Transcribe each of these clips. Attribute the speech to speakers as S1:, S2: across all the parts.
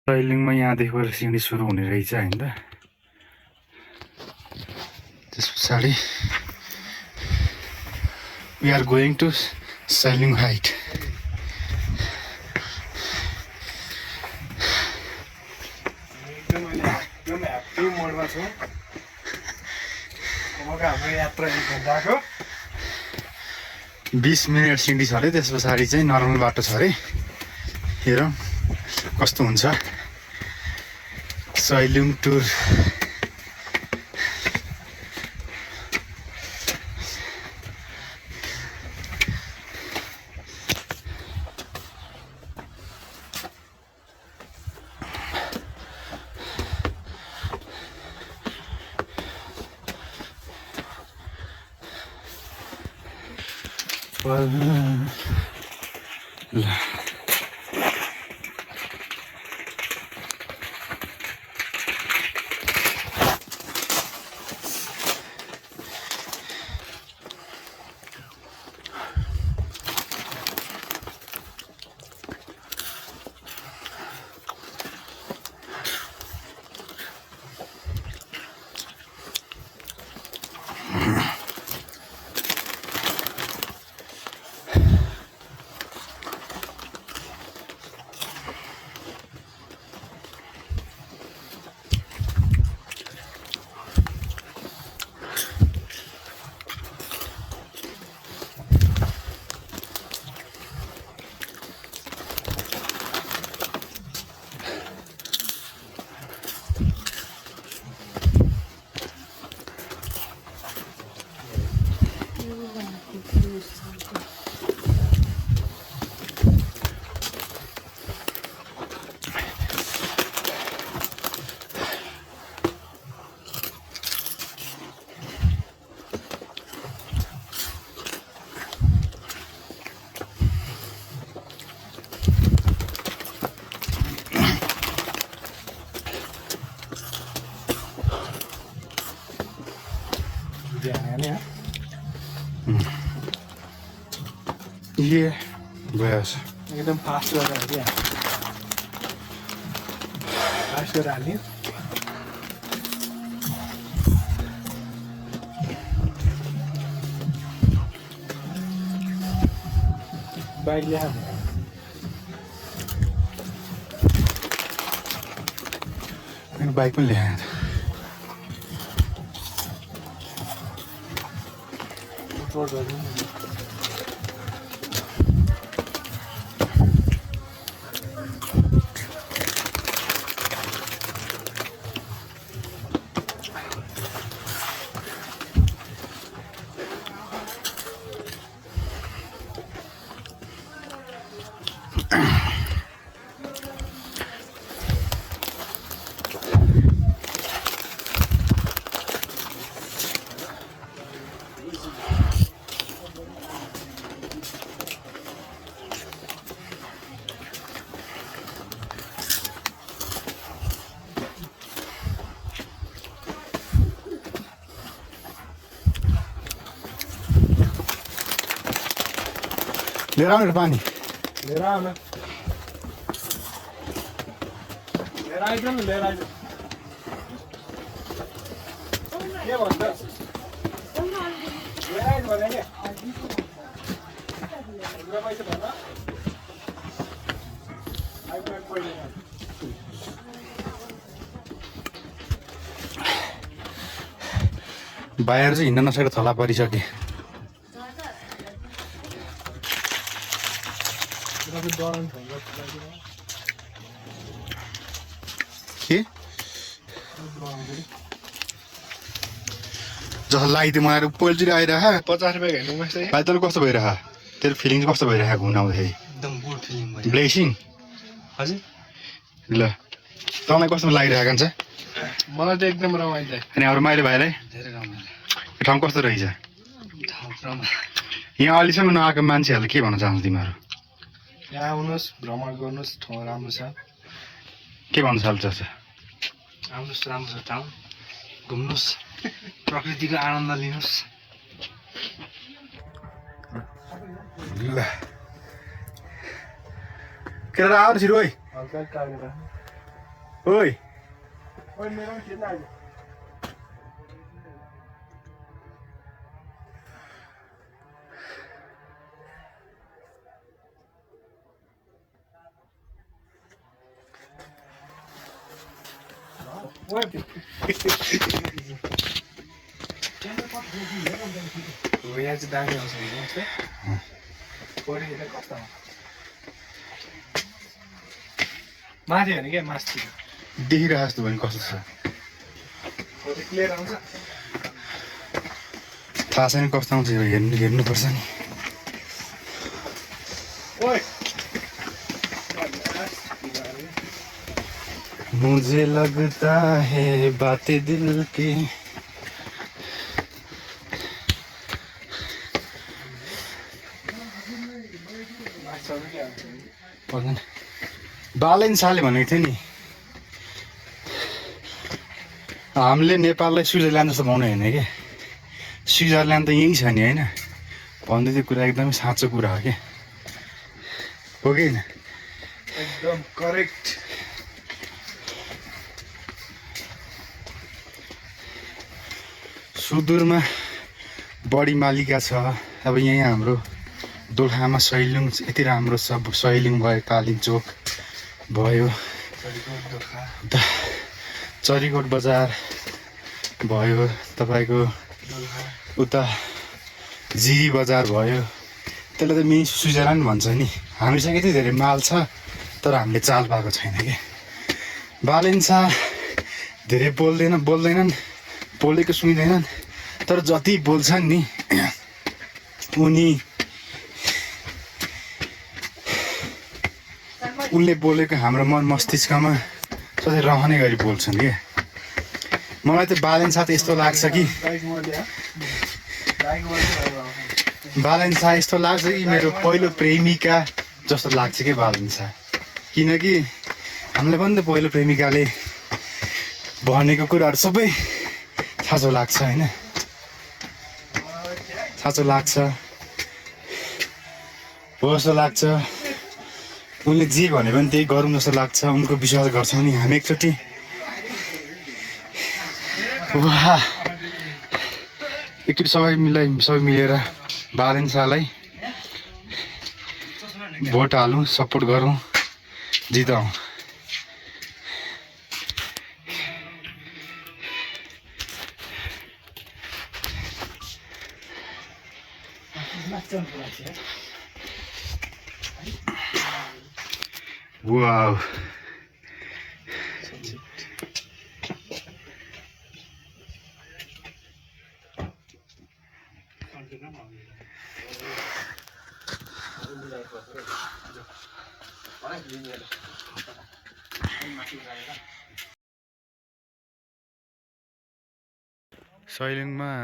S1: साइलिङमा यहाँदेखिबाट सिँढी सुरु हुने रहेछ होइन त। त्यस पछाडि we are going to Sailing Height.
S2: एकदम ह्याप्पी मोडमा छु। अबको हाम्रो यात्रा 1 घन्टाको
S1: 20 मिनट सिँढी छ अरे, त्यस पछाडि चाहिँ नर्मल बाटो छ अरे। हेरौँ कस्तो हुन्छ साइलिङ टुर। ल ये भइहाल्छ।
S2: एकदम फास्ट गरेर हाल्यो। फास्ट गरेर हाल्यो। बाइक ल्याऊ।
S1: मेरो बाइक पनि ल्याएँ।
S2: रोड गर्नु।
S1: लिएर आउनु पानी।
S2: लिएर आउन। लिएर आइज न, लिएर आइज। के भन्छ? लिएर आइज भने के? पुरा पैसा भन्न? आइपुग्यो पहिले।
S1: बाहिर चाहिँ हिँड्न नसकेर थला परिसके। के जस्तो लगाइदियो मलाई पहिलोचोटि आइरह
S2: 50 रुपियाँ हेर्नु मस्त।
S1: भाइ तँलाई कस्तो भइरह? तेरो फिलिङ कस्तो भइरहेको घुम्न आउँदाखेरि?
S2: एकदम गुड फिलिङ भयो।
S1: ब्लेसिङ।
S2: हजुर
S1: ल तँलाई कस्तो लागिरहेको हुन्छ?
S2: मलाई त एकदम रमाइलो।
S1: अनि अरू माइली भाइलाई?
S2: धेरै रमाइलो।
S1: यो ठाउँ कस्तो रहेछ?
S2: ठाउँ
S1: यहाँ अहिलेसम्म नआएको मान्छेहरूले के भन्न चाहन्छ तिमीहरू?
S2: यहाँ आउनुहोस्, भ्रमण गर्नुहोस्, ठाउँ राम्रो छ।
S1: के भन्न चाहन्छ?
S2: आउनुहोस्, राम्रो छ ठाउँ। घुम्नुहोस्, प्रकृतिको आनन्द लिनुहोस्।
S1: केटा आउनु छिटो है।
S2: हल्का काटेर
S1: ओइ
S2: ओइ मेरो पनि खिच्न आइज यहाँ चाहिँ दामी आउँछ नि पढेर कस्तो माथि होइन क्या मासतिर
S1: देखिरहेको जस्तो भने कस्तो छ
S2: क्लियर आउँछ
S1: थाहा छैन कस्तो आउँछ यो हेर्नुपर्छ नि
S2: ओइ
S1: मुझे लगता है बातें दिल की बालेन शाहले भनेको थियो नि हामीले नेपाललाई स्विजरल्यान्ड जस्तो बनाउनु होइन क्या स्विजरल्यान्ड त यहीँ छ नि होइन भन्दै त्यो कुरा एकदमै साँचो कुरा हो क्या हो कि होइन
S2: एकदम करेक्ट
S1: सुदूरमा बढी मालिका छ अब यहीँ हाम्रो दोलखामा सैलुङ यति राम्रो छ सैलुङ भयो कालिम्चोक भयो चरीकोट बजार भयो तपाईँको उता जिरी बजार भयो त्यसलाई त मिनी स्विजरल्यान्ड भन्छ नि हामीसँग यति धेरै माल छ तर हामीले चाल पाएको छैन कि बालेन्सा धेरै बोल्दैनन् बोलेको सुन्दैनन् तर जति बोल्छन् नि उनले बोलेको हाम्रो मन मस्तिष्कमा सधैँ रहने गरी बोल्छन् क्या मलाई त बालेन्सा त यस्तो लाग्छ कि बालेन्सा यस्तो लाग्छ कि मेरो पहिलो प्रेमिका जस्तो लाग्छ कि बालेन्सा किनकि हामीलाई पनि त पहिलो प्रेमिकाले भनेको कुराहरू सबै साँचो लाग्छ होइन साँचो लाग्छ हो जस्तो लाग्छ उनले जे भने पनि त्यही गरौँ जस्तो लाग्छ उनको विश्वास गर्छौँ नि हामी एकचोटि एकचोटि सबै मिलेर बालेन्सालाई भोट हालौँ सपोर्ट गरौँ जिताउँ वाउ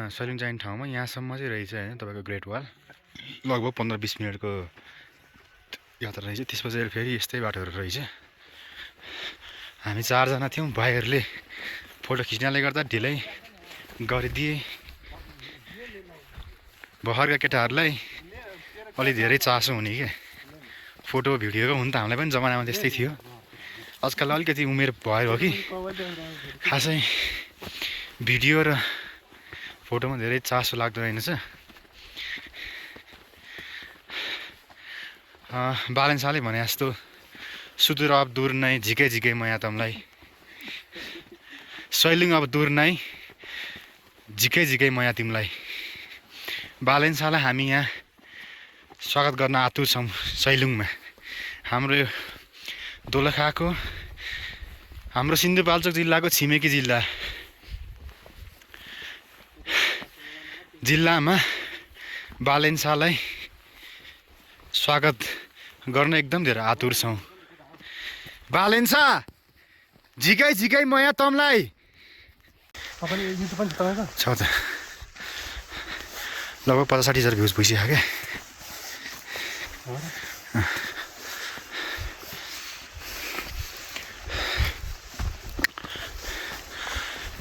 S1: सैलुङ जाने ठाउँमा यहाँसम्म चाहिँ रहेछ होइन तपाईँको ग्रेट वाल लगभग 15-20 मिनटको यात्रा रहेछ त्यसपछि फेरि यस्तै बाटोहरू रहेछ हामी 4जना थियौँ भाइहरूले फोटो खिच्नाले गर्दा ढिलै गरिदिए भर्खरका केटाहरूलाई अलि धेरै चासो हुने क्या फोटो भिडियोको हुन त हामीलाई पनि जमानामा त्यस्तै थियो आजकल अलिकति उमेर भयो कि खासै भिडियो र फोटोमा धेरै चासो लाग्दो रहेनछ बालेन्साले भने जस्तो सुदूर अब दूर नै झिकै झिकै म यहाँ तमलाई सैलुङ अब दूर नै झिकै झिकै म यहाँ तिमीलाई बालेन्सालाई हामी यहाँ स्वागत गर्न आतुर छौँ सैलुङमा हाम्रो दोलखाको हाम्रो सिन्धुपाल्चोक जिल्लाको छिमेकी जिल्लामा बालेन्सालाई स्वागत गर्न एकदम धेरै आतुर छौँ बालेन्सा झिकै झिकै म यहाँ तमलाई छ त लगभग 50-60 हजार भ्युज भइसक्यो क्या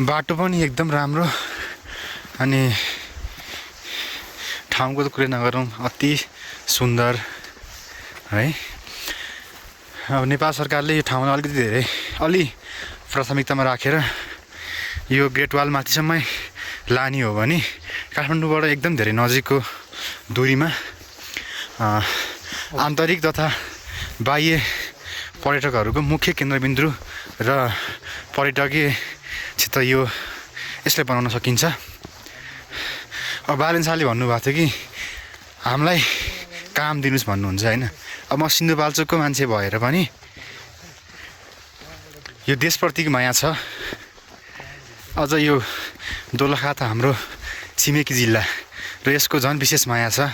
S1: बाटो पनि एकदम राम्रो अनि ठाउँको त कुरै नगरौँ अति सुन्दर है अब नेपाल सरकारले यो ठाउँलाई अलिकति धेरै प्राथमिकतामा राखेर यो ग्रेट वाल माथिसम्मै लाने हो भने काठमाडौँबाट एकदम धेरै नजिकको दूरीमा आन्तरिक तथा बाह्य पर्यटकहरूको मुख्य केन्द्रबिन्दु र पर्यटकीय क्षेत्र यसलाई बनाउन सकिन्छ। अब बालेन शाहले भन्नुभएको थियो कि हामीलाई काम दिनुहोस् भन्नुहुन्छ होइन। अब म सिन्धुपाल्चोकको मान्छे भएर पनि यो देशप्रतिको माया छ। अझ यो दोलखा त हाम्रो छिमेकी जिल्ला र यसको झन् विशेष माया छ।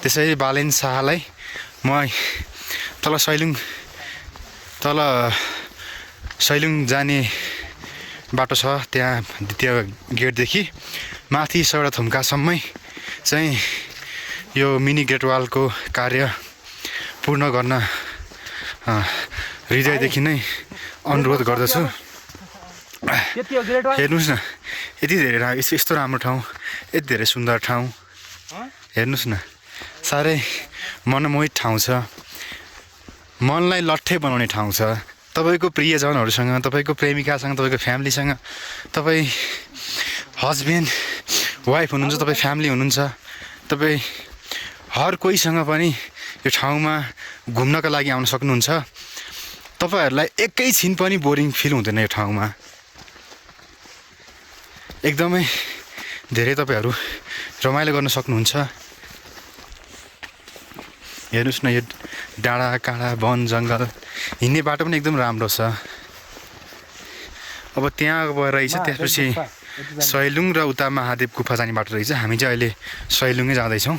S1: त्यसैले बालेन शाहलाई म तल सैलुङ जाने बाटो छ, त्यहाँ द्वितीय गेटदेखि माथि सौडा थुम्कासम्मै चाहिँ यो मिनी ग्रेट वालको कार्य पूर्ण गर्न हृदयदेखि नै अनुरोध गर्दछु। हेर्नुहोस् न, यति धेरै यस्तो राम्रो ठाउँ, यति धेरै सुन्दर ठाउँ। हेर्नुहोस् न, साह्रै मनमोहित ठाउँ छ, मनलाई लट्ठे बनाउने ठाउँ छ। तपाईँको प्रियजनहरूसँग, तपाईँको प्रेमिकासँग, तपाईँको फ्यामिलीसँग, तपाईँ हस्बेन्ड वाइफ हुनुहुन्छ, तपाईँ फ्यामिली हुनुहुन्छ, तपाईँ हर कोहीसँग पनि यो ठाउँमा घुम्नका लागि आउन सक्नुहुन्छ। तपाईँहरूलाई एकैछिन पनि बोरिङ फिल हुँदैन यो ठाउँमा। एकदमै धेरै तपाईँहरू रमाइलो गर्न सक्नुहुन्छ। हेर्नुहोस् न, यो डाँडा काँडा वन जङ्गल हिँड्ने बाटो पनि एकदम राम्रो छ। अब त्यहाँ गएर रहेछ, त्यसपछि सैलुङ र उता महादेव गुफा जाने बाटो रहेछ। हामी चाहिँ अहिले सैलुङै जाँदैछौँ।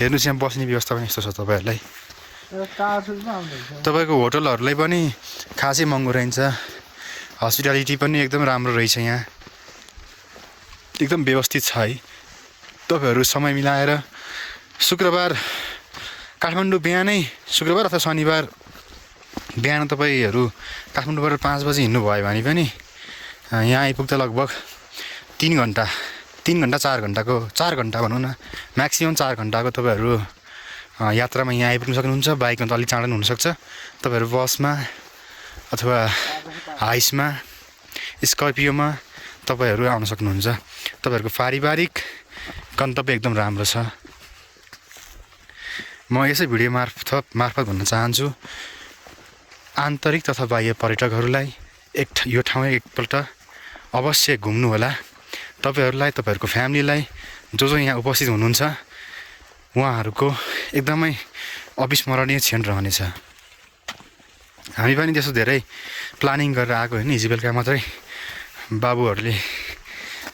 S1: हेर्नुहोस्, यहाँ बस्ने व्यवस्था पनि यस्तो छ तपाईँहरूलाई। तपाईँको होटलहरूलाई पनि खासै महँगो रहन्छ। हस्पिटालिटी पनि एकदम राम्रो रहेछ। यहाँ एकदम व्यवस्थित छ है। तपाईँहरू समय मिलाएर शुक्रबार काठमाडौँ बिहानै, शुक्रबार अथवा शनिबार बिहान तपाईँहरू काठमाडौँबाट 5 बजी हिँड्नुभयो भने पनि यहाँ आइपुग्दा लगभग 3 घन्टा 4 घन्टा भनौँ न, म्याक्सिमम् 4 घन्टाको तपाईँहरू यात्रामा यहाँ आइपुग्न सक्नुहुन्छ। बाइकमा त अलिक चाँडो हुनसक्छ। तपाईँहरू बसमा अथवा हाइसमा, स्कर्पियोमा तपाईँहरू आउन सक्नुहुन्छ। तपाईँहरूको पारिवारिक गन्तव्य एकदम राम्रो छ। म यसै भिडियो मार्फत भन्न चाहन्छु, आन्तरिक तथा बाह्य पर्यटकहरूलाई यो ठाउँ एकपल्ट अवश्य घुम्नु होला। तपाईँहरूलाई, तपाईँहरूको फ्यामिलीलाई, जो यहाँ उपस्थित हुनुहुन्छ उहाँहरूको एकदमै अविस्मरणीय क्षण रहनेछ। हामी पनि त्यसो धेरै प्लानिङ गरेर आएको होइन। हिजो बेलुका मात्रै बाबुहरूले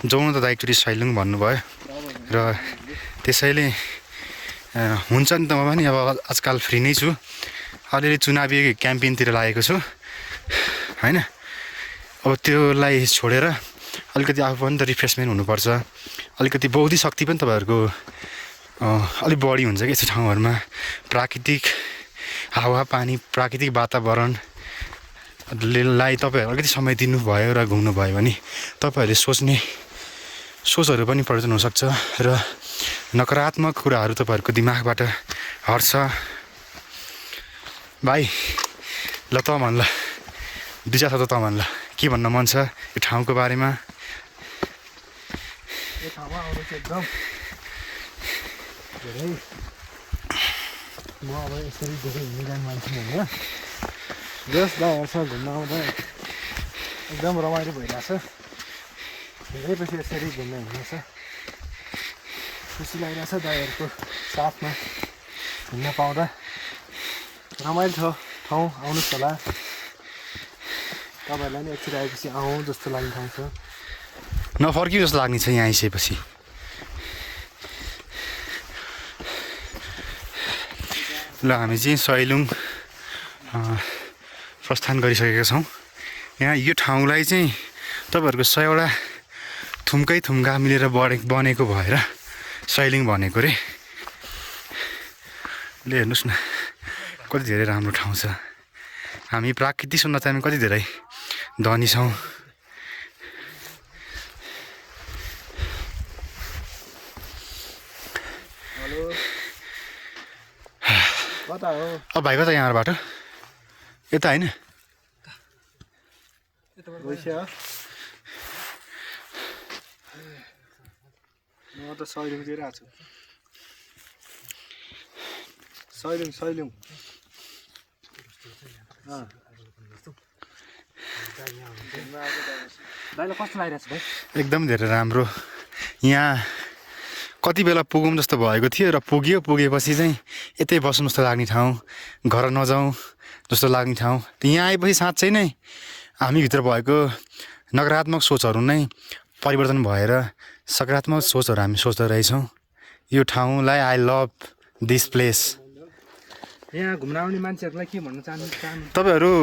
S1: जाउँ त एकचोटि सैलुङ भन्नुभयो र त्यसैले हुन्छ नि त। म पनि अब आजकल फ्री नै छु। अलिअलि चुनावी क्याम्पेनतिर लागेको छु होइन। अब त्योलाई छोडेर अलिकति आफू पनि त रिफ्रेसमेन्ट हुनुपर्छ। अलिकति बौद्धिक शक्ति पनि तपाईँहरूको अलिक बढी हुन्छ कि यस्तो ठाउँहरूमा। प्राकृतिक हावापानी, प्राकृतिक वातावरणलाई तपाईँहरू अलिकति समय दिनुभयो र घुम्नुभयो भने तपाईँहरूले सोच्ने सोचहरू पनि परिवर्तन हुनसक्छ र नकारात्मक कुराहरू तपाईँहरूको दिमागबाट हट्छ। भाइ ल त भन्, ल 2-4 शब्द त भन्, ल के भन्न मन छ यो ठाउँको बारेमा?
S2: यो ठाउँमा आउनु चाहिँ एकदम धेरै, म अब यसरी धेरै हिँड्नु जाने मान्छे होइन। जस दाइहरूसँग घुम्न आउँदा एकदम रमाइलो भइरहेछ। धेरै पछि यसरी घुम्न हिँड्नु छ, खुसी लागिरहेछ। दाइहरूको साथमा हिँड्न पाउँदा रमाइलो छ ठाउँ। आउनुहोस् होला, तपाईँहरूलाई नि एकचोटि आएपछि आउँ जस्तो लाग्ने ठाउँ छ।
S1: नफर्कियो जस्तो लाग्ने छ यहाँ आइसकेपछि। ल हामी चाहिँ सैलुङ प्रस्थान गरिसकेका छौँ। यहाँ यो ठाउँलाई चाहिँ तपाईँहरूको 100वटा थुम्का मिलेर बनेको भएर सैलुङ भनेको रे। ले हेर्नुहोस् न, कति धेरै राम्रो ठाउँ छ। हामी प्राकृतिक सुन्दरतामा कति धेरै धनी छौँ।
S2: कता हो?
S1: अब भाइ कता यहाँ बाटो? यता होइन
S2: भइसक्यो म त सैलुङतिर आएको छु सैलुङ दाइले कस्तो लागिरहेको छ भाइ
S1: एकदम धेरै राम्रो यहाँ कति बेला पुगौँ जस्तो भएको थियो र पुगेपछि चाहिँ यतै बस्नु जस्तो लाग्ने ठाउँ घर नजाउँ जस्तो लाग्ने ठाउँ यहाँ आएपछि साँच्चै नै हामीभित्र भएको नकारात्मक सोचहरू नै परिवर्तन भएर सकारात्मक सोचहरू हामी सोच्दो रहेछौँ यो ठाउँलाई आई लभ दिस प्लेस
S2: यहाँ घुम्न आउने मान्छेहरूलाई के भन्न चाहनु
S1: तपाईँहरू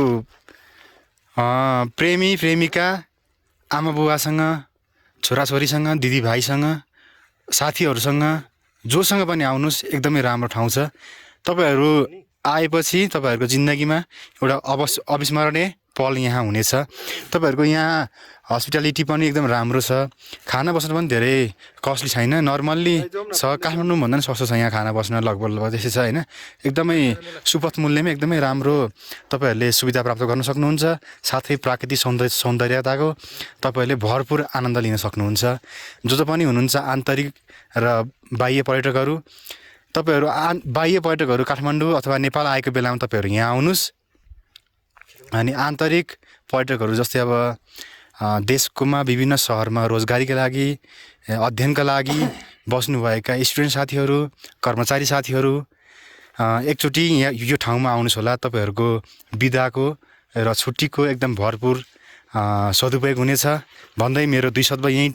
S1: प्रेमी प्रेमिका आमा बुवासँग छोराछोरीसँग दिदीभाइसँग साथीहरूसँग जोसँग पनि आउनुहोस् एकदमै राम्रो ठाउँ छ तपाईँहरू आएपछि तपाईँहरूको जिन्दगीमा एउटा अविस्मरणीय पल यहाँ हुनेछ तपाईँहरूको यहाँ हस्पिटालिटी पनि एकदम राम्रो छ खाना बस्न पनि धेरै कस्टली छैन नर्मल्ली छ काठमाडौँ भन्दा पनि सस्तो छ यहाँ खाना बस्न लगभग त्यसै छ होइन एकदमै सुपथ मूल्यमा एकदमै राम्रो तपाईँहरूले सुविधा प्राप्त गर्न सक्नुहुन्छ साथै प्राकृतिक सौन्दर्यताको तपाईँहरूले भरपुर आनन्द लिन सक्नुहुन्छ जो पनि हुनुहुन्छ आन्तरिक र बाह्य पर्यटकहरू तपाईँहरू बाह्य पर्यटकहरू काठमाडौँ अथवा नेपाल आएको बेलामा तपाईँहरू यहाँ आउनुहोस् अनि आन्तरिक पर्यटकहरू जस्तै अब देशकोमा विभिन्न सहरमा रोजगारीका लागि अध्ययनका लागि बस्नुभएका स्टुडेन्ट साथीहरू कर्मचारी साथीहरू एकचोटि यहाँ यो ठाउँमा आउनुहोस् होला तपाईँहरूको बिदाको र छुट्टीको एकदम भरपुर सदुपयोग हुनेछ भन्दै मेरो 2 शब्द यहीँ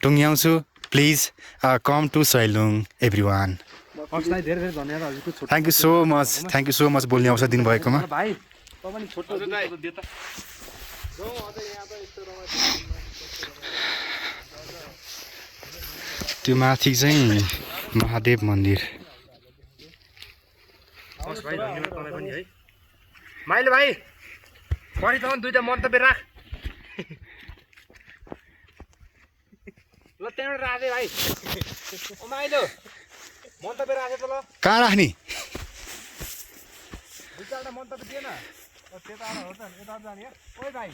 S1: टुङ्ग्याउँछु please come to Sailung everyone
S2: धेरै धन्यवाद हजुरको
S1: थ्याङ्क यू सो मच बोल्ने अवसर दिनुभएकोमा
S2: भाइ
S1: त्यो माथि चाहिँ महादेव मन्दिर
S2: भाइ धन्यवाद तपाईँ पनि है माइलो भाइ पढि त 2टा मन्तव्य राख ल त्यहाँबाट राखे भाइ ओ माइलो मन्तव्य राखे त ल
S1: कहाँ राख्ने
S2: 2-4टा मन्तव्य दिएन त्यता हो त यता जाने ओइ भाइ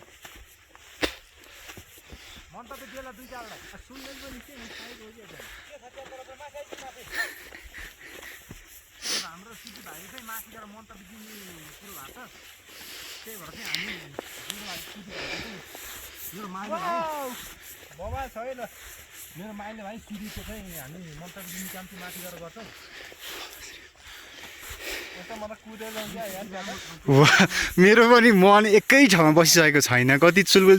S2: मन्तव्य दिएला 2-4टा सुन्दै पनि के साइड हो के हाम्रो सिटी भाइ चाहिँ माथि गएर मन्तव्य दिने कुरो भएको छ त्यही भएर चाहिँ हामी मेरो माइलो भाइ बाबा छ है ल मेरो माइलो भाइ सिडीको चाहिँ हामी मन्तव्य दिने काम चाहिँ माथि गएर गर्छौँ
S1: मेरो पनि मन एकै ठाउँमा बसिसकेको छैन कति चुलबुल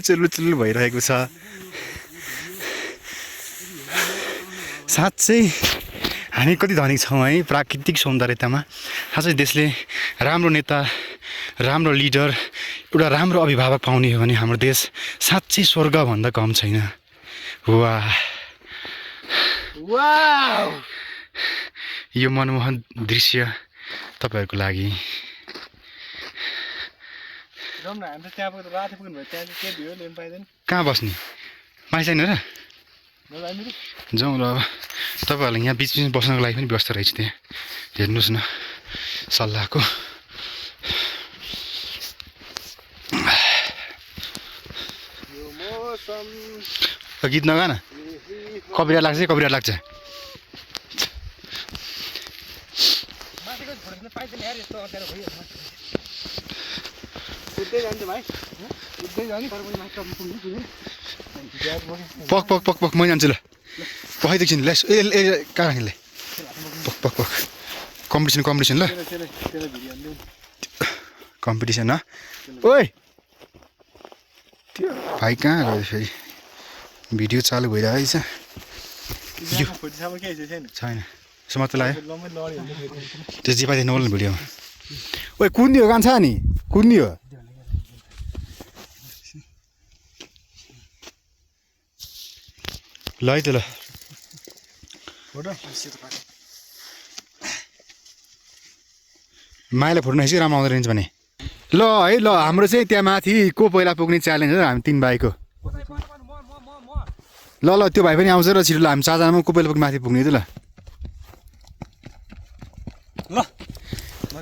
S1: भइरहेको छ साँच्चै हामी कति धनी छौँ है प्राकृतिक सौन्दर्यतामा साँच्चै देशले राम्रो नेता राम्रो लिडर एउटा राम्रो अभिभावक पाउने हो भने हाम्रो देश साँच्चै स्वर्गभन्दा कम छैन वाह यो मनमोहन दृश्य तपाईँहरूको लागि कहाँ बस्ने मान्छे छैन र जाउँ ल तपाईँहरूलाई यहाँ बिचमा बस्नको लागि पनि व्यवस्था रहेछ त्यहाँ हेर्नुहोस् न सल्लाहको गीत नगा न कपिराइट लाग्छ कपिराइट लाग्छ पक पक पक पक मैं जान्छु ल पखाइदिएको छु नि ल ए कहाँ राख्ने पक पक पक कम्पिटिसन ल कम्पिटिसन ओइ त्यो भाइ कहाँ गयो फेरि भिडियो चालु भइरहेको छैन समात लाग्यो त्यो जिपाइदिनु होला नि भिडियोमा ओइ कुन्नी हो कान्छ नि कुन्नी हो ल है त ल माइला फोटो नखिच्यो राम्रो आउँदो रहेछ भने ल है ल हाम्रो चाहिँ त्यहाँ माथि को पहिला पुग्ने च्यालेन्ज हो हामी 3 भाइको ल ल त्यो भाइ पनि आउँछ र छिटो ल हामी 4जनामा को पहिला माथि पुग्ने त ल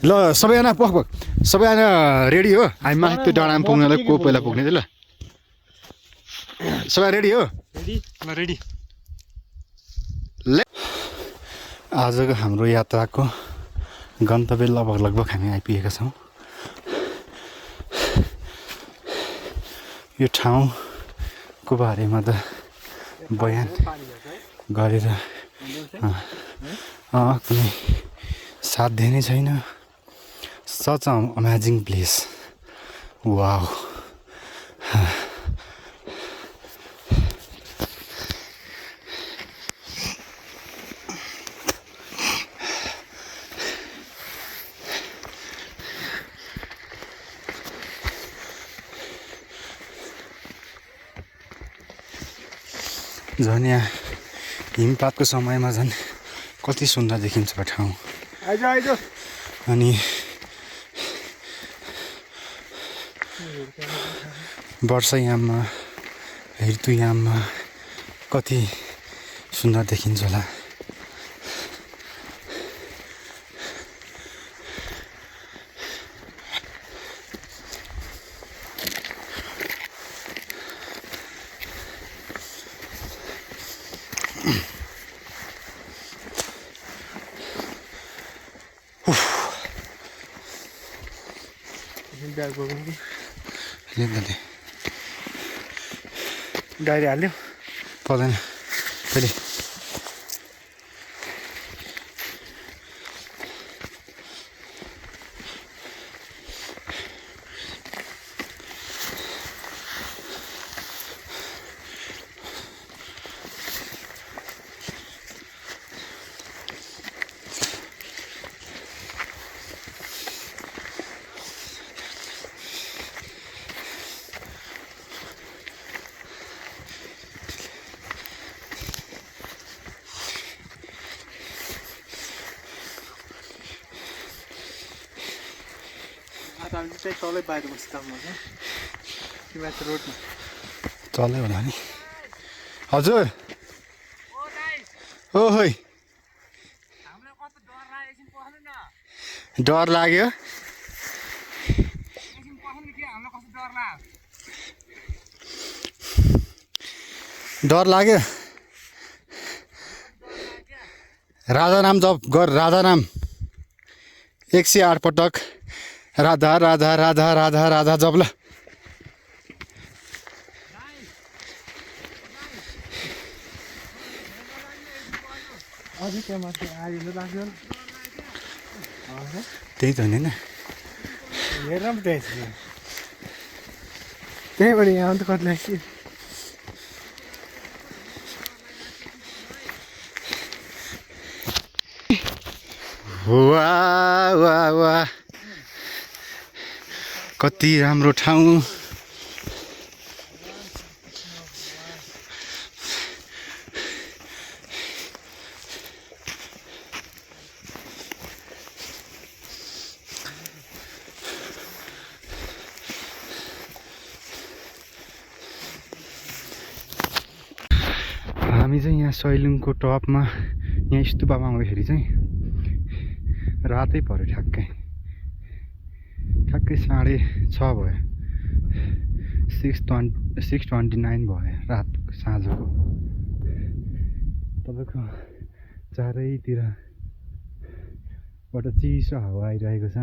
S1: ल सबैजना पख पख सबैजना रेडी हो हामी माथि त्यो डाँडामा पुग्नलाई को पहिला पुग्ने थियो ल सबै रेडी हो
S2: रेडी ल रेडी
S1: आजको हाम्रो यात्राको गन्तव्य लगभग हामी आइपुगेका छौँ यो ठाउँको बारेमा त बयान गरेर कुनै साध्य नै छैन सच अमेजिङ प्लेस वाउ झन् यहाँ हिमपातको समयमा झन् कति सुन्दर देखिन्छ ठाउँ अनि वर्षायाममा ऋतुयाममा कति सुन्दर देखिन्छ होला
S2: डाइरी हाल्यो
S1: पर्दैन कहिले
S2: हामी चाहिँ तलै बाहिर बस्दा कि माथि रोडमा
S1: चल्यो होला नि हजुर ओहोइ डर लाग्यो डर लाग्यो राधा नाम जप गर राधा नाम 108 पटक राधा राधा राधा राधा राधा जप ल
S2: अझै त्यहाँ माथि आइदिनु लाग्यो
S1: त्यही त नि होइन
S2: हेर पनि त्यहीँबाट यहाँ अन्त कति लाग्छ
S1: वाह वाह वाह कति राम्रो ठाउँ हामी चाहिँ यहाँ सैलुङको टपमा यहाँ स्तुपामा आउँदाखेरि चाहिँ रातै पऱ्यो ठ्याक्कै 6:30 भयो 6:29 भयो रात साँझको तपाईँको चारैतिरबाट चिसो हावा आइरहेको छ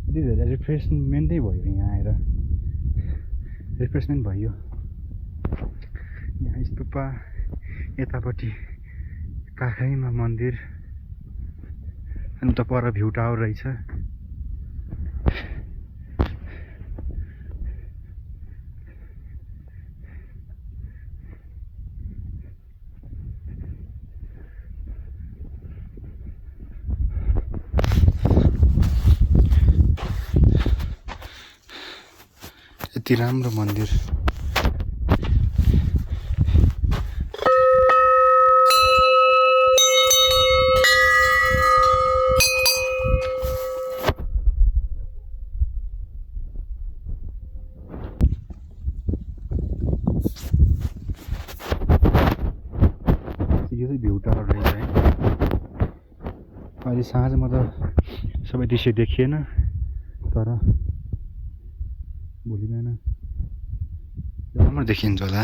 S1: यति धेरै रिफ्रेसमेन्टै भयो यहाँ आएर रिफ्रेसमेन्ट भयो यहाँ स्तुपा यतापट्टि काखैमा मन्दिर अनि त पर भ्यू टावर रहेछ यति राम्रो मन्दिर यो चाहिँ भ्यू टावर रहेछ है अहिले साँझमा त सबै दृश्य देखिएन, तर भोलि बिहान राम्रो देखिन्छ होला।